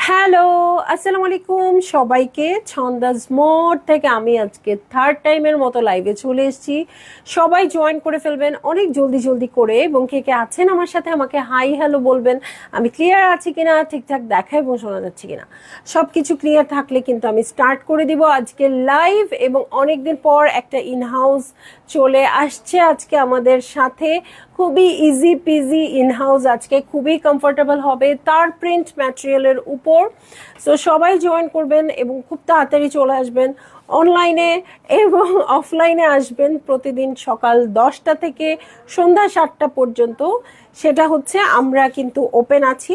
Hello, আসসালামু আলাইকুম সবাইকে। ছন্দাজ মোড থেকে আমি আজকে থার্ড টাইমের মতো লাইভে চলে এসেছি। সবাই জয়েন করে ফেলবেন অনেক জলদি জলদি করে, এবং কে কে আছেন আমার সাথে আমাকে হাই হ্যালো বলবেন। আমি ক্লিয়ার আছি কিনা, ঠিকঠাক দেখা এবং শোনা যাচ্ছে কিনা, সব কিছু ক্লিয়ার থাকলে কিন্তু আমি স্টার্ট করে দিব আজকে লাইভ। এবং অনেকদিন পর একটা ইনহাউস চলে আসছে আজকে আমাদের সাথে, খুবই ইজি পিজি ইনহাউস, আজকে খুবই কমফোর্টেবল হবে তার প্রিন্ট ম্যাটেরিয়ালের উপর। সো সবাই জয়েন করবেন এবং খুব তাড়াতাড়ি চলে আসবেন অনলাইনে এবং অফলাইনে আসবেন প্রতিদিন সকাল 10টা থেকে সন্ধ্যা 7টা পর্যন্ত। সেটা হচ্ছে আমরা কিন্তু ওপেন আছি,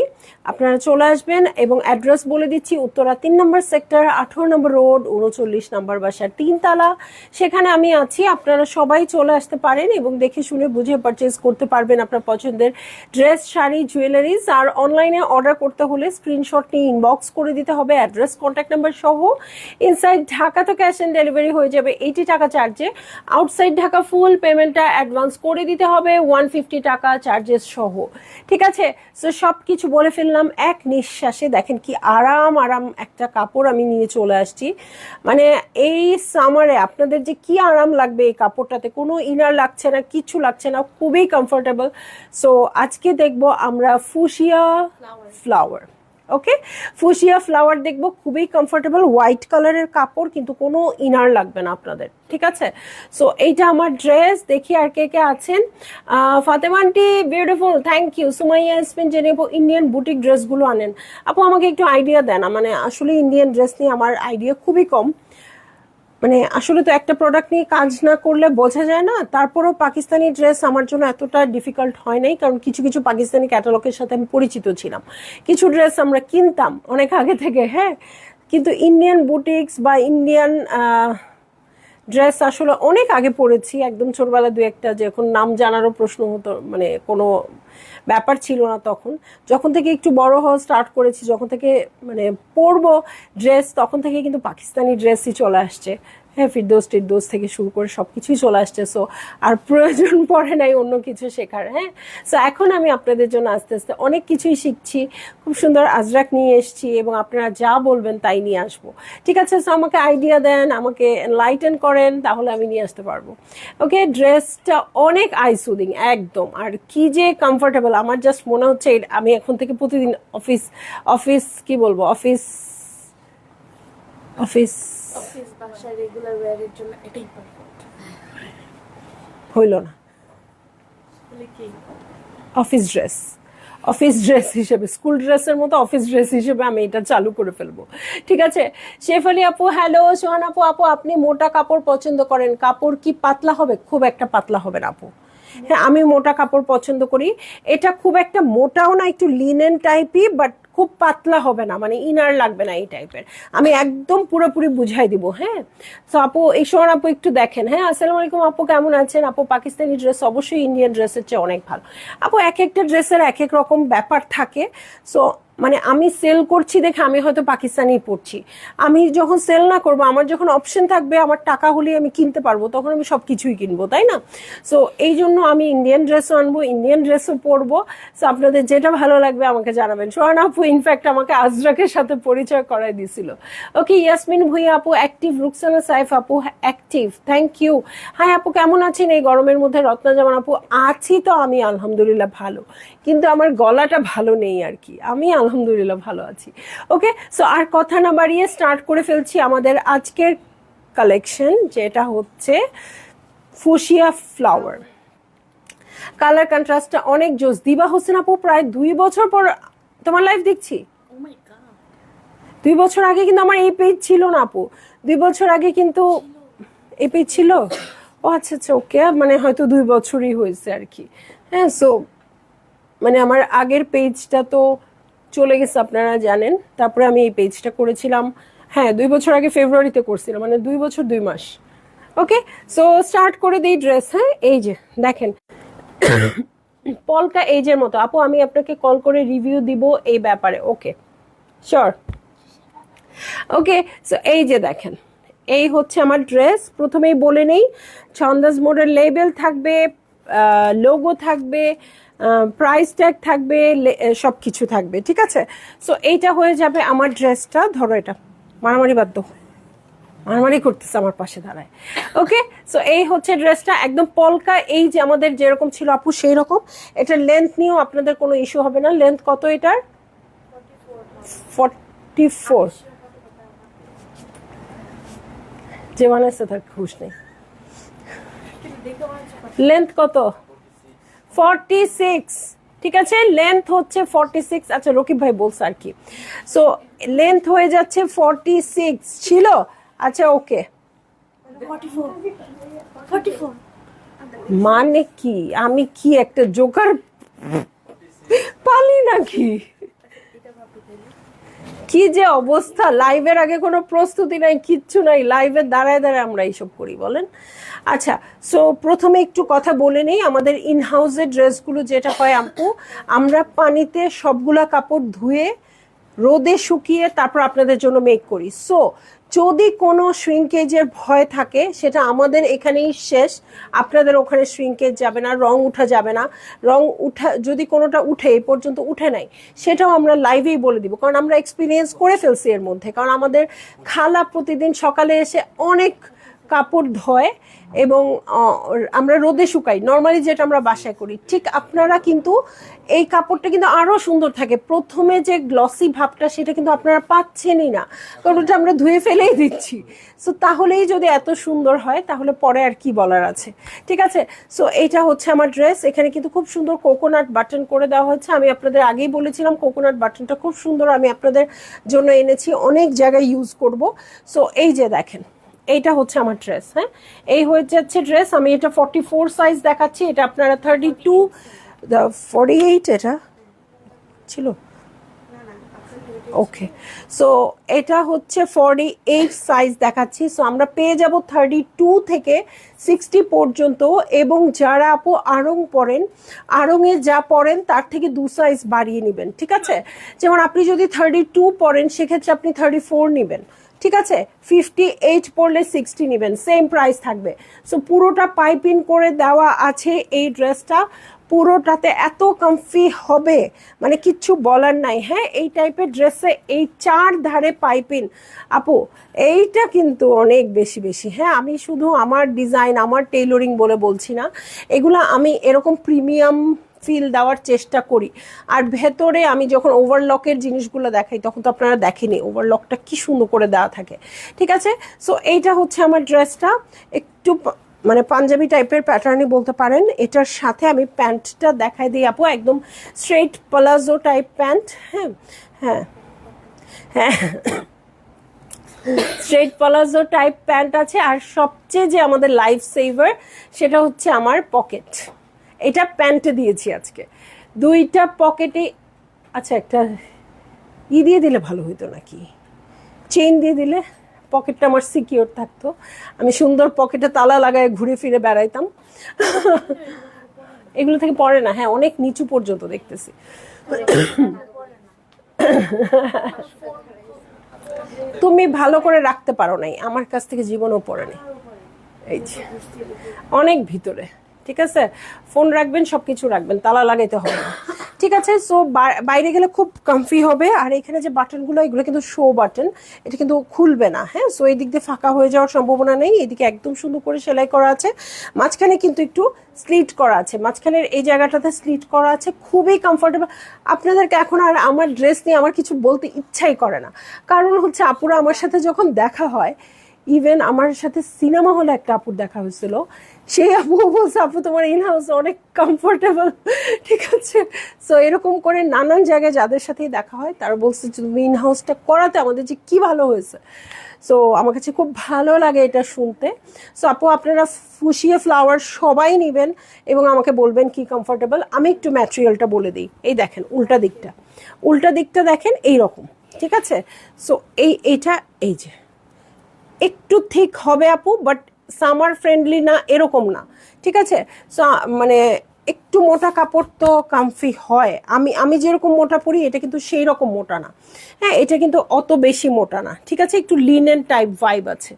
আপনারা চলে আসবেন। এবং অ্যাড্রেস বলে দিচ্ছি, উত্তরা 3 নম্বর সেক্টর, 18 নম্বর রোড, 39 নম্বর বাসার 3 তলা, সেখানে আমি আছি। আপনারা সবাই চলে আসতে পারেন এবং দেখে শুনে বুঝে পারচেজ করতে পারবেন আপনার পছন্দের ড্রেস, শাড়ি, জুয়েলারিজ। আর অনলাইনে অর্ডার করতে হলে স্ক্রিনশট নিয়ে ইনবক্স করে দিতে হবে অ্যাড্রেস, কন্ট্যাক্ট নাম্বার সহ। ইনসাইড ঢাকা তো ক্যাশ অন ডেলিভারি হয়ে যাবে 80 টাকা চার্জে। আউটসাইড ঢাকা ফুল পেমেন্টটা অ্যাডভান্স করে দিতে হবে 150 টাকা চার্জেস সহ। ঠিক আছে, সো সব কিছু বলে ফেললাম এক নিঃশ্বাসে। দেখেন কি আরাম আরাম একটা কাপড় আমি নিয়ে চলে আসছি। মানে এই সামারে আপনাদের যে কি আরাম লাগবে এই কাপড়টাতে, কোনো ইনার লাগছে না, কিছু লাগছে না, খুবই কমফোর্টেবল। সো আজকে দেখবো আমরা ফুশিয়া ফ্লাওয়ার। ওকে, ফুশিয়া ফ্লাওয়ার দেখবো, খুবই কমফোর্টেবল হোয়াইট কালারের কাপড়, কিন্তু কোনো ইনার লাগবে না আপনাদের। ঠিক আছে, সো এইটা আমার ড্রেস। দেখি আর কে কে আছেন। Fatema aunty beautiful, thank you. Sumaiya Yasmin জেনে ইন্ডিয়ান বুটিক ড্রেসগুলো আনেন। আপু আমাকে একটু আইডিয়া দেন, মানে আসলে ইন্ডিয়ান ড্রেস নিয়ে আমার আইডিয়া খুবই কম। মানে আসলে তো একটা প্রোডাক্ট নিয়ে কাজ না করলে বোঝা যায় না। তারপরেও পাকিস্তানি ড্রেস আমার জন্য এতটা ডিফিকাল্ট হয় নাই, কারণ কিছু কিছু পাকিস্তানি ক্যাটালগের সাথে আমি পরিচিত ছিলাম। কিছু ড্রেস আমরা কিনতাম অনেক আগে থেকে, হ্যাঁ, কিন্তু ইন্ডিয়ান বুটিক্স বা ইন্ডিয়ান ড্রেস আসলে অনেক আগে পড়েছি, একদম ছোটবেলা দু একটা, যখন নাম জানারও প্রশ্ন হতো, মানে কোনো ব্যাপার ছিল না তখন। যখন থেকে একটু বড় হওয়া স্টার্ট করেছি, যখন থেকে মানে পরবো ড্রেস, তখন থেকে কিন্তু পাকিস্তানি ড্রেসই চলে আসছে। হ্যাঁ, ফিরদৌস টিরদৌস থেকে শুরু করে সব কিছুই চলে আসছে। সো আর প্রয়োজন পড়ে নাই অন্য কিছু শেখার। হ্যাঁ, সো এখন আমি আপনাদের জন্য আস্তে আস্তে অনেক কিছুই শিখছি। খুব সুন্দর আজরাক নিয়ে এসেছি এবং আপনারা যা বলবেন তাই নিয়ে আসবো। ঠিক আছে, সো আমাকে আইডিয়া দেন, আমাকে এনলাইটেন করেন, তাহলে আমি নিয়ে আসতে পারবো। ওকে, ড্রেসটা অনেক আই সুদিং একদম, আর কি যে কমফোর্টেবল। আমার জাস্ট মনে হচ্ছে আমি এখন থেকে প্রতিদিন অফিস অফিস কি বলবো অফিস অফিস অফিস বাসায় রেগুলার ওয়্যারের জন্য এটাই পারফেক্ট। হইল না, কি অফিস ড্রেস, অফিস ড্রেস হিসেবে, স্কুল ড্রেসের মতো অফিস ড্রেস হিসেবে আমি এটা চালু করে ফেলবো। ঠিক আছে, শেফালি আপু হ্যালো, সোহান আপু, আপু আপনি মোটা কাপড় পছন্দ করেন, কাপড় কি পাতলা হবে? খুব একটা পাতলা হবে না আপু। হ্যাঁ, আমি মোটা কাপড় পছন্দ করি। এটা খুব একটা মোটাও না, একটু লিনেন টাইপই, বাট খুব পাতলা হবে না, মানে ইনার লাগবে না এই টাইপের। আমি একদম পুরোপুরি বুঝাই দিব। হ্যাঁ, তো আপু এই সময় আপু একটু দেখেন। হ্যাঁ, আসসালামু আলাইকুম আপু, কেমন আছেন আপু? পাকিস্তানি ড্রেস অবশ্যই ইন্ডিয়ান ড্রেসের চেয়ে অনেক ভালো আপু। এক একটা ড্রেসের এক এক রকম ব্যাপার থাকে। সো মানে আমি সেল করছি দেখে আমি হয়তো পাকিস্তানি পড়ছি। আমি যখন সেল না করবো, আমার যখন অপশন থাকবে, আমার টাকা হলে আমি কিনতে পারবো, তখন আমি সব কিছুই কিনবো, তাই না? সো এই জন্য আমি ইন্ডিয়ান ড্রেসও আনবো, ইন্ডিয়ান ড্রেসও পরবো। সো আপনাদের যেটা ভালো লাগবে আমাকে জানাবেন। সোহান আপু ইনফ্যাক্ট আমাকে আজরাকের সাথে পরিচয় করাই দিছিল। ওকে, ইয়াসমিন ভুইয়া আপু অ্যাক্টিভ, রুকসানা সাইফ আপু অ্যাক্টিভ, থ্যাংক ইউ। হাই আপু, কেমন আছেন এই গরমের মধ্যে? রত্না জামান আপু আছি তো আমি আলহামদুলিল্লাহ ভালো, কিন্তু আমার গলাটা ভালো নেই আর কি। আমি আলহামদুলিল্লাহ ভালো আছি। ওকে, সো আর কথা না বাড়িয়ে স্টার্ট করে ফেলছি আমাদের আজকের কালেকশন, যেটা হচ্ছে ফুশিয়া ফ্লাওয়ার। কালার কন্ট্রাস্টটা অনেক জোস। দিবা হোসেন আপু প্রায় 2 বছর পর তোমার লাইভ দেখছি। ও মাই গড, 2 বছর আগে কিন্তু আমার এই পেজ ছিল না আপু, 2 বছর আগে কিন্তু এই পেজ ছিল। ও আচ্ছা আচ্ছা, ওকে, মানে হয়তো 2 বছরই হয়েছে আর কি। হ্যাঁ, সো মানে আমার আগের পেজটা তো চলে গেছে আপনারা জানেন, তারপরে আমি এই পেজটা করেছিলাম। হ্যাঁ, 2 বছর আগে ফেব্রুয়ারিতে করছিলাম, মানে 2 বছর 2 মাস। ওকে, সো স্টার্ট করে দিই ড্রেস। হ্যাঁ, এই যে দেখেন পলকা এজের মতো। আপু আমি আপনাকে কল করে রিভিউ দিব এই ব্যাপারে। ওকে, শিওর। ওকে, সো এই যে দেখেন, এই হচ্ছে আমার ড্রেস। প্রথমেই বলে নেই, ছন্দাজ মোডের লেবেল থাকবে, লোগো থাকবে, প্রাইস ট্যাগ থাকবে, সব কিছু থাকবে, ঠিক আছে। সো এইটা হয়ে যাবে আমার ড্রেসটা। ধরো এটা, মারামারি বাদ দাও, মারামারি করতেছে আমার পাশে দাঁড়ায়। ওকে, সো এই হচ্ছে ড্রেসটা, একদম পলকা, এই যে আমাদের যেরকম ছিল আপু সেই রকম। এটার লেন্থ নিয়েও আপনাদের কোনো ইস্যু হবে না। লেন্থ কত এটার? 44। যে বানাইছে তার খুশ নেই। লেন্থ কত? 46, ঠিক আছে। লেন্থ হচ্ছে 46। আচ্ছা, রকিব ভাই বলছে আর কি। সো লেন্থ হয়ে যাচ্ছে 46 ছিল। আচ্ছা, ওকে। 44 44 মানে কি, আমি কি একটা জোকার পালি নাকি? কি যে অবস্থা, লাইভের আগে কোনো প্রস্তুতি নাই, কিচ্ছু নাই, লাইভে দাঁড়ায় দাঁড়ায় আমরা এইসব করি, বলেন। আচ্ছা, সো প্রথমে একটু কথা বলে নেই, আমাদের ইন হাউসের ড্রেসগুলো যেটা হয় আপু, আমরা পানিতে সবগুলা কাপড় ধুয়ে রোদে শুকিয়ে তারপর আপনাদের জন্য মেক করি। সো যদি কোনো শ্রিঙ্কেজের ভয় থাকে সেটা আমাদের এখানেই শেষ, আপনাদের ওখানে শ্রিঙ্কেজ যাবে না, রং উঠা যাবে না। রং উঠা যদি কোনোটা উঠে, এই পর্যন্ত উঠে নাই, সেটাও আমরা লাইভেই বলে দিব, কারণ আমরা এক্সপিরিয়েন্স করে ফেলছি এর মধ্যে। কারণ আমাদের খালা প্রতিদিন সকালে এসে অনেক কাপড় ধোয় এবং আমরা রোদে শুকাই, নর্মালি যেটা আমরা বাসায় করি। ঠিক আপনারা কিন্তু এই কাপড়টা কিন্তু আরো সুন্দর থাকে। প্রথমে যে গ্লসি ভাবটা সেটা কিন্তু আপনারা পাচ্ছেনই না, কারণ ওটা আমরা ধুয়ে ফেলেই দিচ্ছি। সো তাহলেই যদি এত সুন্দর হয় তাহলে পরে আর কি বলার আছে, ঠিক আছে। সো এইটা হচ্ছে আমার ড্রেস। এখানে কিন্তু খুব সুন্দর কোকোনাট বাটন করে দেওয়া হচ্ছে। আমি আপনাদের আগেই বলেছিলাম কোকোনাট বাটনটা খুব সুন্দর, আমি আপনাদের জন্য এনেছি, অনেক জায়গায় ইউজ করব। সো এই যে দেখেন, এইটা হচ্ছে আমার ড্রেস। হ্যাঁ, এই হয়ে যাচ্ছে ড্রেস। আমি এটা 44 সাইজ দেখাচ্ছি, এটা আপনারা 32, 48 এটা ছিল। ওকে, সো এটা হচ্ছে 48 সাইজ দেখাচ্ছি। সো আমরা পেয়ে যাব 32 থেকে 60 পর্যন্ত। এবং যারা আপু আড়ং পরেন, আড়ংয়ে যা পরেন তার থেকে 2 সাইজ বাড়িয়ে নেবেন, ঠিক আছে। যেমন আপনি যদি 32 পরেন সেক্ষেত্রে আপনি 34 নেবেন, ঠিক আছে। 58 পড়লে 60 নেবেন, সেম প্রাইস থাকবে। সো পুরোটা পাইপিং করে দেওয়া আছে এই ড্রেসটা, পুরোটাতে এত কমফি হবে মানে কিচ্ছু বলার নাই। হ্যাঁ, এই টাইপের ড্রেসে এই 4 ধারে পাইপিং আপু, এইটা কিন্তু অনেক বেশি বেশি। হ্যাঁ, আমি শুধু আমার ডিজাইন, আমার টেইলরিং বলে বলছি না, এগুলো আমি এরকম প্রিমিয়াম ফিল দেওয়ার চেষ্টা করি। আর ভেতরে আমি যখন ওভারলকের জিনিসগুলো দেখাই তখন তো আপনারা দেখেনি ওভারলকটা কি সুন্দর করে দেওয়া থাকে, ঠিক আছে। সো এইটা হচ্ছে আমার ড্রেসটা, একটু মানে পাঞ্জাবি টাইপের প্যাটার্নই বলতে পারেন। এটার সাথে আমি প্যান্টটা দেখাই দিই আপু, একদম স্ট্রেট প্লাজো টাইপ প্যান্ট। হ্যাঁ হ্যাঁ হ্যাঁ, স্ট্রেট প্লাজো টাইপ প্যান্ট আছে। আর সবচেয়ে যে আমাদের লাইফ সেভার সেটা হচ্ছে আমার পকেট। এটা প্যান্টে দিয়েছি আজকে, 2টা পকেটে। আচ্ছা, একটা দিয়ে দিলে ভালো হইতো নাকি, চেইন দিয়ে দিলে পকেটটা আমার সিকিউর থাকতো, আমি সুন্দর পকেটে তালা লাগায় ঘুরে ফিরে বেড়াইতাম। এগুলো থেকে পড়ে না, হ্যাঁ, অনেক নিচু পর্যন্ত দেখতেছি। তুমি ভালো করে রাখতে পারো নাই, আমার কাছ থেকে জীবনও পড়ে নেই। এই যে অনেক ভিতরে, ঠিক আছে। ফোন রাখবেন, সবকিছু রাখবেন, তালা লাগাইতে হবে না, ঠিক আছে। সো বাইরে গেলে খুব কমফি হবে। আর এখানে যে বাটনগুলো, এগুলো কিন্তু শো বাটন, এটা কিন্তু খুলবে না। হ্যাঁ, সো এই দিক দিয়ে ফাঁকা হয়ে যাওয়ার সম্ভাবনা নেই। এদিকে একদম সুন্দর করে সেলাই করা আছে, মাঝখানে কিন্তু একটু স্লিট করা আছে, মাঝখানের এই জায়গাটাতে স্লিট করা আছে, খুবই কমফোর্টেবল। আপনাদেরকে এখন আর আমার ড্রেস নিয়ে আমার কিছু বলতে ইচ্ছাই করে না, কারণ হচ্ছে আপুরা আমার সাথে যখন দেখা হয় ইভেন আমার সাথে সিনেমা হলে একটা আপুর দেখা হয়েছিল, সেই আপু বলছে আপু তোমার ইন হাউস অনেক কমফোর্টেবল, ঠিক আছে। সো এরকম করে নানান জায়গায় যাদের সাথেই দেখা হয় তারা বলছে যে তুমি ইন হাউসটা করাতে আমাদের যে কি ভালো হয়েছে। সো আমার কাছে খুব ভালো লাগে এটা শুনতে। সো আপু আপনারা ফুসিয়ে ফ্লাওয়ার সবাই নেবেন এবং আমাকে বলবেন কি কমফোর্টেবল। আমি একটু ম্যাটেরিয়ালটা বলে দিই। এই দেখেন উল্টা দিকটা দেখেন এই রকম, ঠিক আছে। সো এইটা এই যে একটু ঠিক হবে আপু, বাট সামার ফ্রেন্ডলি না এরকম না, ঠিক আছে। সো মানে একটু মোটা কাপড় তো কমফি হয়, আমি যেরকম মোটা পরি এটা কিন্তু সেই রকম মোটা না, হ্যাঁ এটা কিন্তু অত বেশি মোটা না, ঠিক আছে, একটু লিনেন টাইপ ভাইব আছে।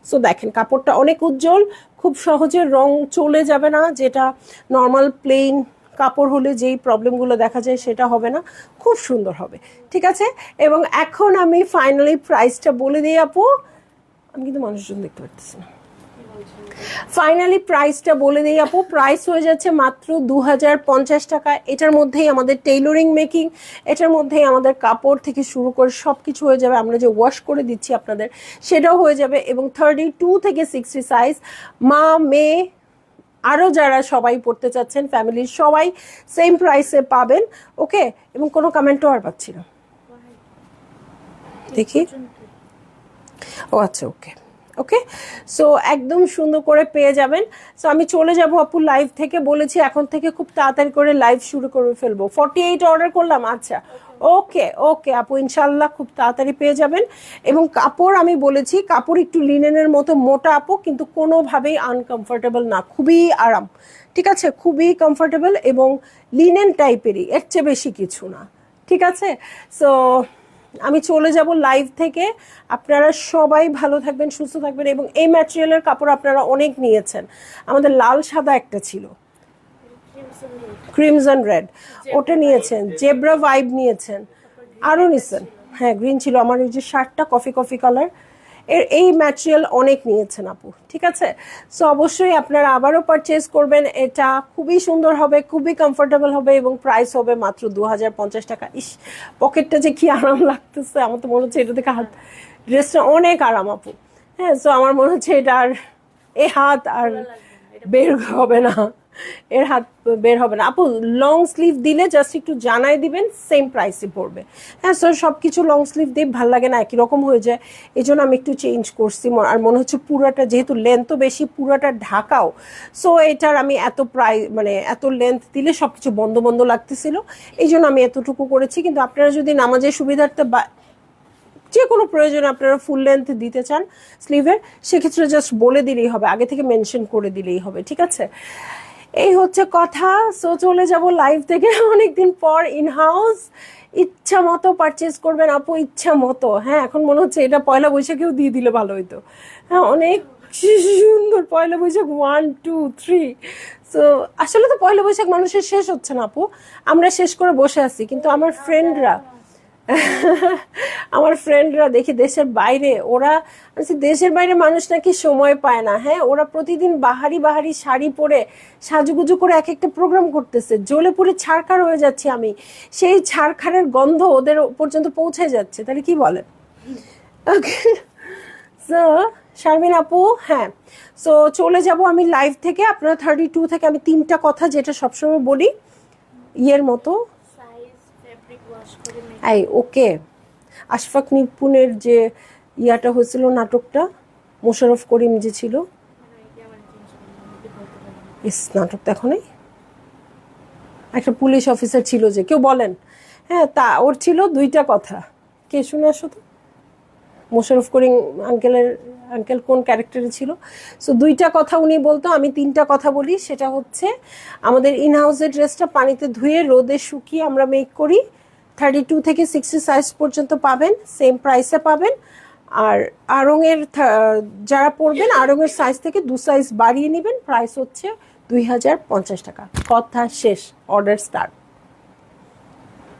সো দেখেন কাপড়টা অনেক উজ্জ্বল, খুব সহজে রং চলে যাবে না, যেটা নর্মাল প্লেন কাপড় হলে যেই প্রবলেমগুলো দেখা যায় সেটা হবে না, খুব সুন্দর হবে, ঠিক আছে। এবং এখন আমি ফাইনালি প্রাইসটা বলে দিই আপু, আমি কিন্তু মানুষজন দেখতে পাচ্ছি না। ফাইনালি প্রাইসটা বলে দিই আপু, প্রাইস হয়ে যাচ্ছে মাত্র 2050 টাকা। এটার মধ্যেই আমাদের টেইলরিং মেকিং, এটার মধ্যেই আমাদের কাপড় থেকে শুরু করে সব কিছু হয়ে যাবে, আমরা যে ওয়াশ করে দিচ্ছি আপনাদের সেটাও হয়ে যাবে। এবং 32 থেকে 60 সাইজ, মা মেয়ে আরও যারা সবাই পড়তে চাচ্ছেন ফ্যামিলির সবাই সেম প্রাইসে পাবেন, ওকে। এবং কোনো কমেন্টও আর পাচ্ছি না, দেখি। ও আচ্ছা, ওকে ওকে। সো একদম সুন্দর করে পেয়ে যাবেন। সো আমি চলে যাব আপু লাইভ থেকে, বলেছি এখন থেকে খুব তাড়াতাড়ি করে লাইভ শুরু করে ফেলবো। 48 অর্ডার করলাম, আচ্ছা ওকে ওকে আপু, ইনশাল্লাহ খুব তাড়াতাড়ি পেয়ে যাবেন। এবং কাপড় আমি বলেছি কাপড় একটু লিনেনের মতো মোটা আপু, কিন্তু কোনোভাবেই আনকমফোর্টেবল না, খুবই আরাম, ঠিক আছে, খুবই কমফোর্টেবল এবং লিনেন টাইপেরই, এর চেয়ে বেশি কিছু না, ঠিক আছে। সো আমি চলে যাব লাইভ থেকে, আপনারা সবাই ভালো থাকবেন, সুস্থ থাকবেন। এবং এই ম্যাটেরিয়ালের কাপড় আপনারা অনেক নিয়েছেন, আমাদের লাল সাদা একটা ছিল, ক্রিমসন রেড, ওটা নিয়েছেন, জেব্রা ভাইব নিয়েছেন, আরও নিয়েছেন, হ্যাঁ গ্রিন ছিল, আমার ওই যে শার্টটা কফি কালার, এই ম্যাটেরিয়াল অনেক নিয়েছেন আপু, ঠিক আছে। সো অবশ্যই আপনারা আবারও পারচেজ করবেন, এটা খুবই সুন্দর হবে, খুবই কমফোর্টেবল হবে এবং প্রাইস হবে মাত্র 2050 টাকা। ইস, পকেটটা যে কি আরাম লাগতেছে, আমার তো মনে হচ্ছে এটা থেকে হাত, ড্রেসটা অনেক আরাম আপু, হ্যাঁ। সো আমার মনে হচ্ছে এটা আর এই হাত আর বের হবে না, এর হাত বের হবে না আপু। লং স্লিভ দিলে জাস্ট একটু জানাই দিবেন, সেম প্রাইসে পড়বে, হ্যাঁ। স্যার সব কিছু লং স্লিভ দিয়ে ভাল লাগে না, একই রকম হয়ে যায়, এই জন্য আমি একটু চেঞ্জ করছি। আর মনে হচ্ছে পুরাটা যেহেতু লেন্থও বেশি, পুরাটা ঢাকাও, সো এটার আমি এত মানে এত লেন্থ দিলে সব কিছু বন্ধ বন্ধ লাগতেছিল, এই জন্য আমি এতটুকু করেছি। কিন্তু আপনারা যদি নামাজের সুবিধার্থে বা যে কোনো প্রয়োজনে আপনারা ফুল লেন্থ দিতে চান স্লিভের, সেক্ষেত্রে জাস্ট বলে দিলেই হবে, আগে থেকে মেনশন করে দিলেই হবে, ঠিক আছে। এই হচ্ছে কথা। সো চলে যাব লাইভ থেকে, অনেকদিন পর ইন হাউস, ইচ্ছা মতো পারচেজ করবেন আপু, ইচ্ছা মতো, হ্যাঁ। এখন মনে হচ্ছে এটা পয়লা বৈশাখেও দিয়ে দিলে ভালো হইতো, হ্যাঁ অনেক সুন্দর পয়লা বৈশাখ 1 2 3। সো আসলে তো পয়লা বৈশাখ মানুষের শেষ হচ্ছে না আপু, আমরা শেষ করে বসে আছি, কিন্তু আমার ফ্রেন্ডরা দেখি দেশের বাইরে, ওরা দেশের বাইরে মানুষ নাকি সময় পায় না, হ্যাঁ ওরা প্রতিদিন বাহারি বাহারি শাড়ি পরে সাজুগুজু করে এক একটা প্রোগ্রাম করতেছে, জ্বলে পুড়ে ছারখার হয়ে যাচ্ছে, আমি সেই ছারখারের গন্ধ ওদের পর্যন্ত পৌঁছে যাচ্ছে, তাহলে কি বলেন। ওকে সো শারমিন আপু, হ্যাঁ। সো চলে যাব আমি লাইভ থেকে, আপনারা 32 থেকে আমি 3টা কথা যেটা সবসময় বলি ইয়ের মতো, এই ওকে। আশফাক নিপুণের যে ইয়াটা হয়েছিল নাটকটা, মোশাররফ করিম যে ছিল, ইস নাটক দেখো নাই, একটা পুলিশ অফিসার ছিল যে, কেউ বলেন, হ্যাঁ তা ওর ছিল 2টা কথা, কে শুনে আসো তো, মোশাররফ করিম আঙ্কেল কোন ক্যারেক্টারে ছিল। সো 2টা কথা উনি বলতো, আমি 3টা কথা বলি, সেটা হচ্ছে আমাদের ইন হাউসের ড্রেসটা পানিতে ধুয়ে রোদে শুকিয়ে আমরা মেক করি, 32 থেকে 60 সাইজ পর্যন্ত পাবেন, সেম প্রাইসে পাবেন। আর আড়ংয়ের যারা পরবেন আড়ংয়ের সাইজ থেকে 2 সাইজ বাড়িয়ে নেবেন, প্রাইস হচ্ছে 2050 টাকা। কথা শেষ, অর্ডার স্টার্ট।